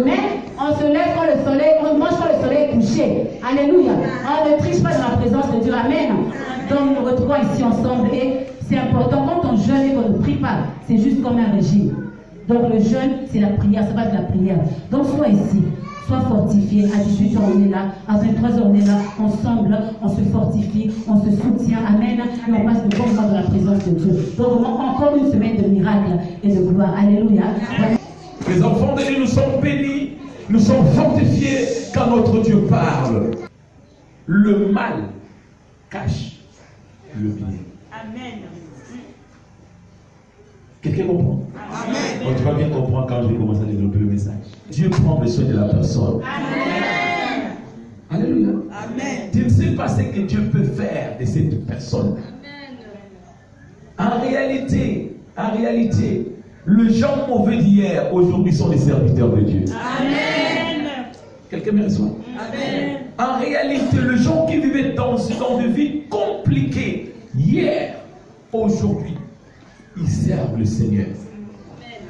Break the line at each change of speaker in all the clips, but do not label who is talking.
Mais on se lève quand le soleil, on mange quand le soleil est couché. Alléluia. On ne triche pas dans la présence de Dieu. Amen. Donc nous nous retrouvons ici ensemble et c'est important. Quand on jeûne et qu'on ne prie pas, c'est juste comme un régime. Donc le jeûne, c'est la prière, ça va de la prière. Donc sois ici. Sois fortifié. À 18h, on est là. À 23h, on est là. Ensemble, on se fortifie, on se soutient. Amen. Et on passe de bons moments dans la présence de Dieu. Donc, encore une semaine de miracles et de gloire. Alléluia.
Les enfants de Dieu, nous sommes bénis. Nous sommes fortifiés quand notre Dieu parle. Le mal cache le bien. Amen. Quelqu'un comprend? Amen. Bon, tu vas bien comprendre quand je vais commencer à développer le message. Dieu prend le soin de la personne. Amen. Alléluia. Amen. Tu ne sais pas ce que Dieu peut faire de cette personne. Amen. En réalité, les gens mauvais d'hier, aujourd'hui sont les serviteurs de Dieu. Amen. Quelqu'un me reçoit? Amen. En réalité, les gens qui vivaient dans une vie compliquée hier, aujourd'hui, ils servent le Seigneur.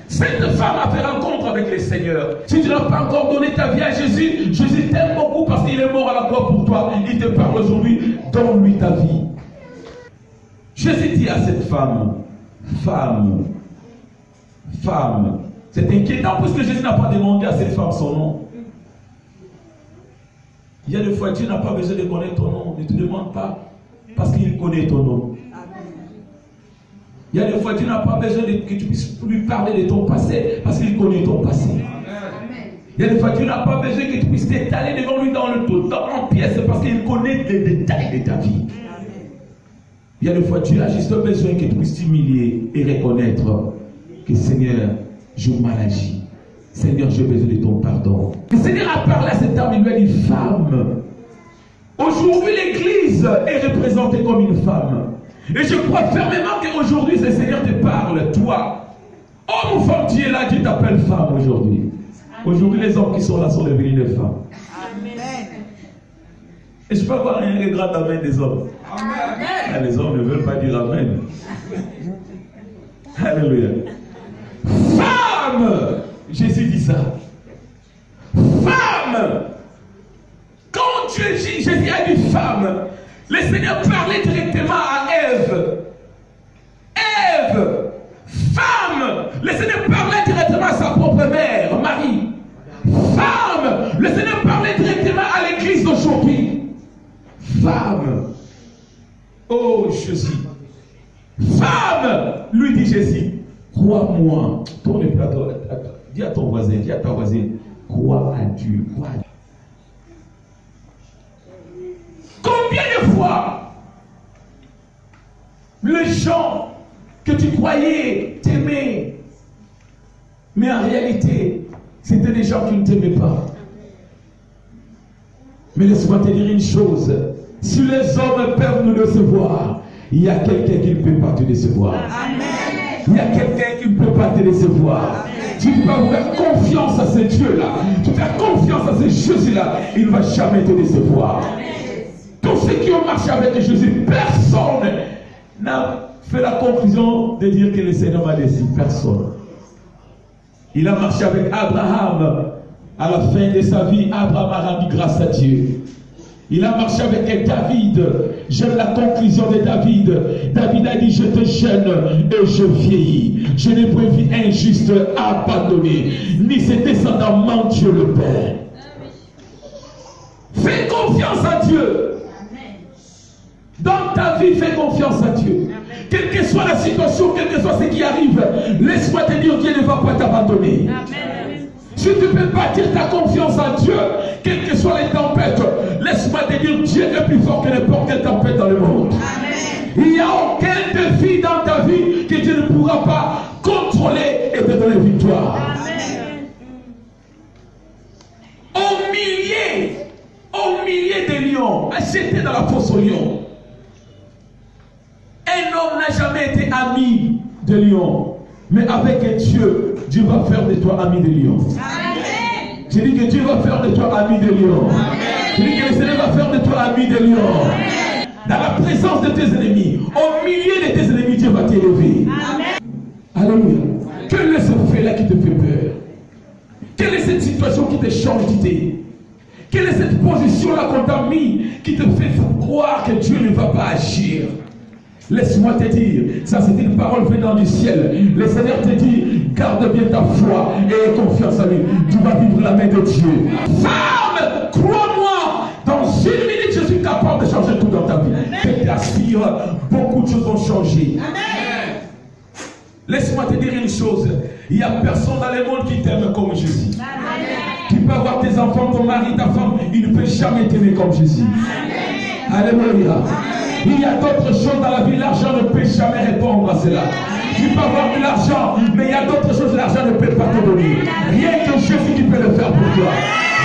Cette femme a fait rencontre avec le Seigneur. Si tu n'as pas encore donné ta vie à Jésus, Jésus t'aime beaucoup parce qu'il est mort à la croix pour toi. Il te parle aujourd'hui, donne-lui ta vie. Jésus dit à cette femme, femme, c'est inquiétant parce que Jésus n'a pas demandé à cette femme son nom. Il y a des fois, Dieu n'a pas besoin de connaître ton nom. Ne te demande pas parce qu'il connaît ton nom. Il y a des fois, Dieu n'a pas besoin que tu puisses lui parler de ton passé parce qu'il connaît ton passé. Amen. Il y a des fois, Dieu n'a pas besoin que tu puisses t'étaler devant lui en pièces parce qu'il connaît les détails de ta vie. Amen. Il y a des fois, Dieu a juste besoin que tu puisses t'humilier et reconnaître que Seigneur, je mal agi. Seigneur, j'ai besoin de ton pardon. Le Seigneur a parlé à cet homme, il lui a dit, femme. Aujourd'hui, l'Église est représentée comme une femme. Et je crois fermement qu'aujourd'hui, le Seigneur te parle, toi. Homme ou femme, tu es là, Dieu t'appelle femme aujourd'hui. Aujourd'hui, les hommes qui sont là sont devenus des femmes. Amen. Et je peux avoir un grand amen des hommes. Amen. Ah, les hommes ne veulent pas dire amen. Alléluia. Femme! Jésus dit ça. Femme! Quand Jésus a dit femme, le Seigneur parlait directement à Ève. Ève, femme, le Seigneur parlait directement à sa propre mère, Marie. Femme, le Seigneur parlait directement à l'église d'aujourd'hui. Femme, oh Jésus. Femme, lui dit Jésus, crois-moi. Tourne le plateau, dis à ton voisin, dis à ta voisine, crois à Dieu, crois à Dieu. Combien de fois les gens que tu croyais t'aimer, mais en réalité, c'était des gens qui ne t'aimaient pas. Mais laisse-moi te dire une chose, si les hommes peuvent nous décevoir, il y a quelqu'un qui ne peut pas te décevoir. Amen. Il y a quelqu'un qui ne peut pas te décevoir. Amen. Tu dois faire confiance à ce Dieu-là. Tu fais confiance à ce Jésus-là. Il ne va jamais te décevoir. Amen. Tous ceux qui ont marché avec Jésus, personne n'a fait la conclusion de dire que le Seigneur m'a décidé. Personne. Il a marché avec Abraham. À la fin de sa vie, Abraham a rendu grâce à Dieu. Il a marché avec David. J'aime la conclusion de David. David a dit, je te jeûne et je vieillis. Je n'ai pas vu injuste abandonné, ni ses descendants mendieux le Père. Fais confiance à Dieu. Dans ta vie, fais confiance à Dieu. Amen. Quelle que soit la situation, quel que soit ce qui arrive, laisse-moi te dire, Dieu ne va pas t'abandonner. Si tu peux bâtir ta confiance en Dieu, quelles que soient les tempêtes, laisse-moi te dire, Dieu est plus fort que n'importe quelle tempête dans le monde. Amen. Il n'y a aucun défi dans ta vie que Dieu ne pourra pas contrôler et te donner victoire. Amen. Au millier de lions, jetés dans la fosse aux lions. Un homme n'a jamais été ami de lion. Mais avec Dieu, Dieu va faire de toi ami de lion. Amen. Je dis que Dieu va faire de toi ami de lion. Amen. Je dis que le Seigneur va faire de toi ami de lion. Amen. Dans la présence de tes ennemis, au milieu de tes ennemis, Dieu va t'élever. Alléluia. Quel est ce fait-là qui te fait peur? Quelle est cette situation qui te change d'idée? Quelle est cette position-là qu'on t'a mis qui te fait croire que Dieu ne va pas agir? Laisse-moi te dire, ça c'est une parole venant du ciel. Le Seigneur te dit, garde bien ta foi et aie confiance en lui. Tu vas vivre la main de Dieu. Femme, crois-moi, dans une minute je suis capable de changer tout dans ta vie. Je t'assure, beaucoup de choses vont changer. Amen. Laisse-moi te dire une chose, il n'y a personne dans le monde qui t'aime comme Jésus. Amen. Tu peux avoir tes enfants, ton mari, ta femme, il ne peut jamais t'aimer comme Jésus. Amen. Alléluia. Il y a d'autres choses dans la vie, l'argent ne peut jamais répondre à cela. Tu peux avoir de l'argent, mais il y a d'autres choses, l'argent ne peut pas te donner. Rien que Jésus qui peut le faire pour toi.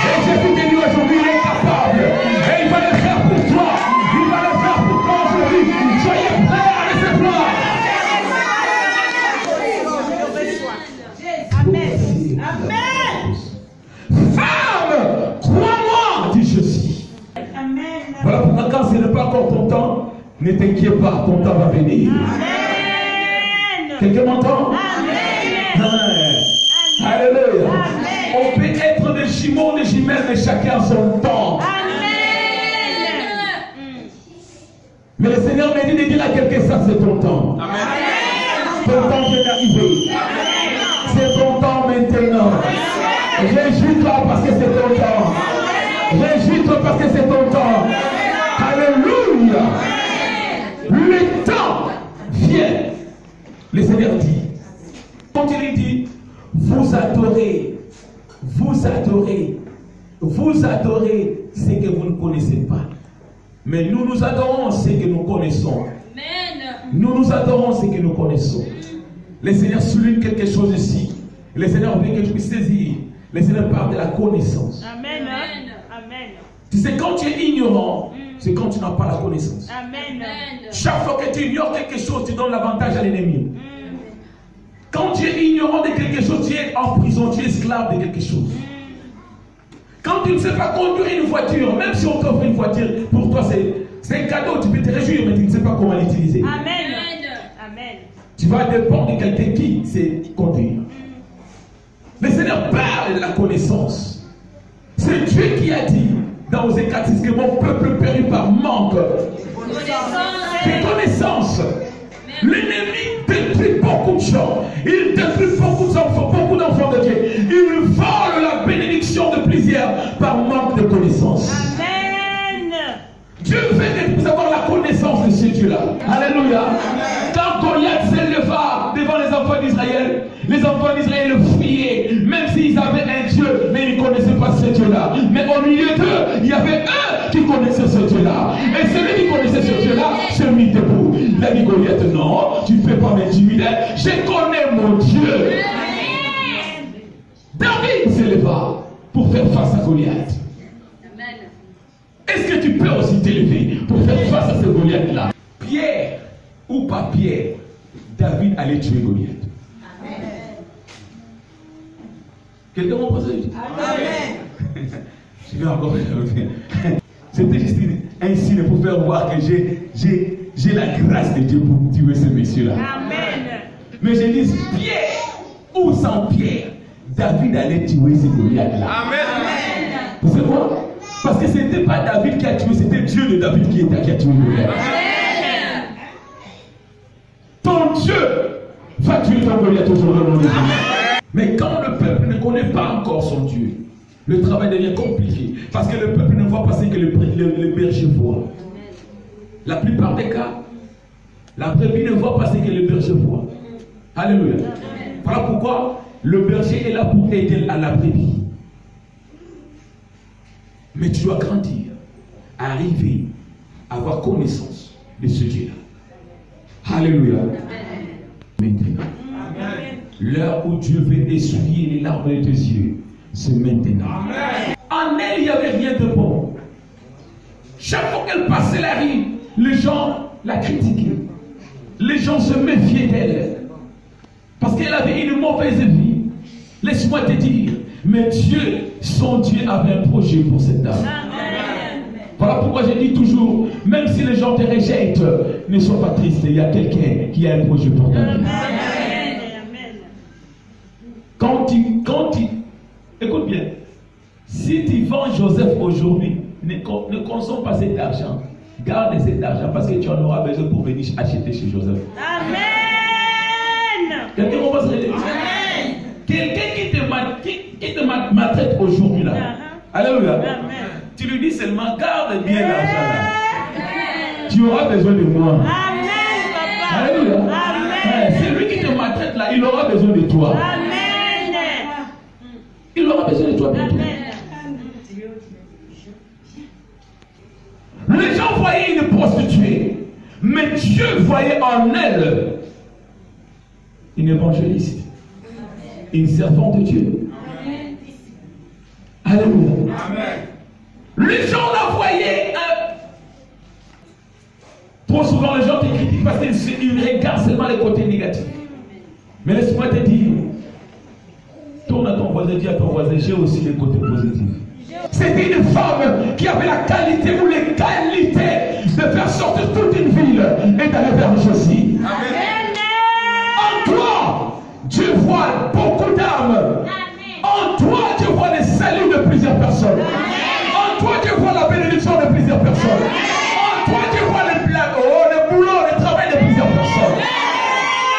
Et Jésus te dit aujourd'hui, il est capable. Et il va le faire pour toi. Il va le faire pour toi aujourd'hui. Soyez prêts à recevoir. Amen. Amen. Femme, crois-moi, dit Jésus. Amen. Voilà pourquoi quand ce n'est pas encore ton temps, ne t'inquiète pas, ton temps va venir. Amen. Quelqu'un m'entend? Amen. Amen. Alléluia. Amen. On peut être des jumeaux, des jumelles, mais chacun son temps. Amen. Mais le Seigneur m'a dit de dire à quelqu'un, ça c'est ton temps. Amen. Ton temps vient d'arriver. C'est ton temps maintenant. Réjouis-toi parce que c'est ton temps. Réjouis-toi parce que c'est ton temps. Alléluia. Le temps vient. Le Seigneur dit, quand il dit, vous adorez ce que vous ne connaissez pas. Mais nous adorons ce que nous connaissons. Nous adorons ce que nous connaissons. Le Seigneur souligne quelque chose ici. Le Seigneur veut que tu puisses saisir. Le Seigneur parle de la connaissance. Amen. Amen. Tu sais, quand tu es ignorant, c'est quand tu n'as pas la connaissance. Amen. Chaque fois que tu ignores quelque chose, tu donnes l'avantage à l'ennemi. Quand tu es ignorant de quelque chose, tu es en prison, tu es esclave de quelque chose. Quand tu ne sais pas conduire une voiture, même si on t'offre une voiture, pour toi c'est un cadeau, tu peux te réjouir, mais tu ne sais pas comment l'utiliser. Amen. Amen. Tu vas dépendre de quelqu'un qui sait conduire. Le Seigneur parle de la connaissance. C'est Dieu qui a dit dans aux Éclatiques que mon peuple périt par manque de connaissance. L'ennemi détruit beaucoup de gens. Il détruit beaucoup d'enfants de Dieu. Il vole la bénédiction de plusieurs par manque de connaissance. Amen. Dieu veut que vous avoir la connaissance de ce Dieu-là. Alléluia. Quand Goliath s'éleva devant les enfants d'Israël, les enfants d'Israël le fuyaient, même s'ils avaient un Dieu, mais ils ne connaissaient pas ce Dieu-là. Mais au milieu d'eux, il y avait un qui connaissait ce Dieu-là. Et celui qui connaissait ce Dieu-là se mit debout. Il a dit Goliath, non, tu ne peux pas m'intimider, je connais mon Dieu. David s'éleva pour faire face à Goliath. Est-ce que tu peux aussi t'élever pour faire face à ce Goliath-là? Pierre ou pas Pierre, David allait tuer Goliath. Quelqu'un m'a posé? Amen. Je vais encore. C'était juste un signe pour faire voir que j'ai la grâce de Dieu pour tuer ce monsieur-là. Amen. Mais je dis Pierre ou sans Pierre, David allait tuer ce Goliath-là. Amen. Vous savez quoi? Parce que ce n'était pas David qui a tué, c'était Dieu de David qui a tué Goliath. Amen. Ton Dieu va tuer ton Goliath aujourd'hui. Mais quand le peuple ne connaît pas encore son Dieu, le travail devient compliqué. Parce que le peuple ne voit pas ce que le berger voit. La plupart des cas, la brebis ne voit pas ce que le berger voit. Alléluia. Voilà pourquoi le berger est là pour aider à la brebis. Mais tu dois grandir, arriver à avoir connaissance de ce Dieu-là. Alléluia. Maintenant. L'heure où Dieu veut essuyer les larmes de tes yeux, c'est maintenant. Amen. En elle, il n'y avait rien de bon. Chaque fois qu'elle passait la rue, les gens la critiquaient. Les gens se méfiaient d'elle. Parce qu'elle avait une mauvaise vie. Laisse-moi te dire, mais Dieu, son Dieu avait un projet pour cette dame. Amen. Voilà pourquoi je dis toujours, même si les gens te rejettent, ne sois pas triste, il y a quelqu'un qui a un projet pour ta vie. Si tu vends Joseph aujourd'hui, ne consomme pas cet argent. Garde cet argent parce que tu en auras besoin pour venir acheter chez Joseph.
Amen.
Quelqu'un comprend ce que je dis? Quelqu'un qui te maltraite aujourd'hui là. Alléluia. Tu lui dis seulement garde bien l'argent là. Tu auras besoin de moi.
Amen, papa.
Alléluia.
Amen.
C'est lui qui te maltraite là, il aura besoin de toi.
Amen.
Il aura besoin de toi bientôt. Les gens voyaient une prostituée, mais Dieu voyait en elle une évangéliste, une servante de Dieu. Alléluia. Les gens la voyaient. Trop souvent, les gens te critiquent parce qu'ils regardent seulement les côtés négatifs. Mais laisse-moi te dire, tourne à ton voisin, dis à ton voisin, j'ai aussi les côtés positifs. C'était une femme qui avait la qualité ou les qualités de faire sortir toute une ville et d'aller vers Jésus. Amen. En toi, Dieu voit beaucoup d'âmes. En toi, Dieu voit les saluts de plusieurs personnes. En toi, Dieu voit la bénédiction de plusieurs personnes. En toi, Dieu voit les blagues, le boulot, le travail de plusieurs personnes.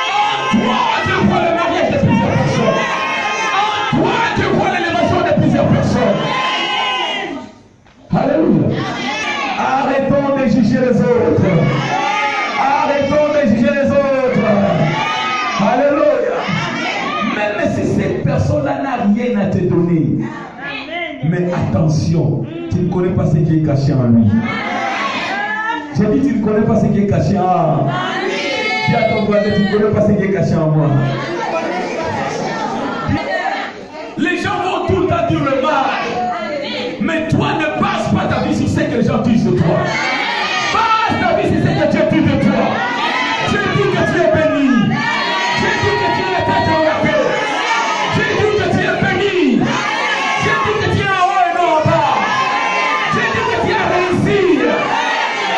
En toi, Dieu voit le mariage de plusieurs personnes. En toi, Dieu voit l'élévation de plusieurs personnes. Alléluia. Arrêtons de juger les autres. Arrêtons de juger les autres. Alléluia. Même si cette personne-là n'a rien à te donner. Mais attention, tu ne connais pas ce qui est caché en lui. J'ai dit, tu ne connais pas ce qui est caché en moi. Dis à ton voisin, tu ne connais pas ce qui est caché en moi. Les gens vont tout le temps dire le mal. Mais toi, ne passe pas ta vie sur ce que les gens disent de toi. Passe ta vie sur ce que Dieu dit de toi. Dieu dit que tu es béni. Dieu dit que tu es la tête en la queue. Dieu dit que tu es béni. Dieu dit que tu es en haut et non en bas. Dieu dit que tu as réussi.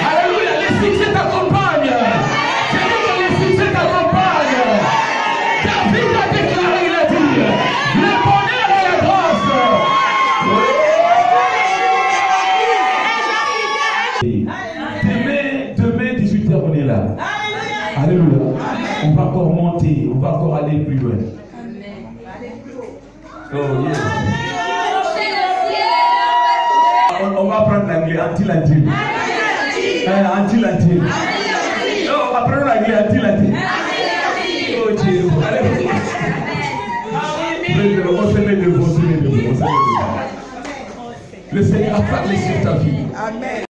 Alléluia, les succès t'accompagnent. Dieu dit que les succès t'accompagnent. David a déclaré, il a dit, le bonheur et la grâce. Demain 18h on est là. Alléluia. On va encore monter, on va encore aller plus loin. Oh yes. On va prendre l'anglais, anti-lantil. Anti-lantil. Non, on va prendre l'anglais, anti-lantil. Oh Dieu. Allez. On se met devant, on se met devant. Le Seigneur a parlé sur ta vie. Amen.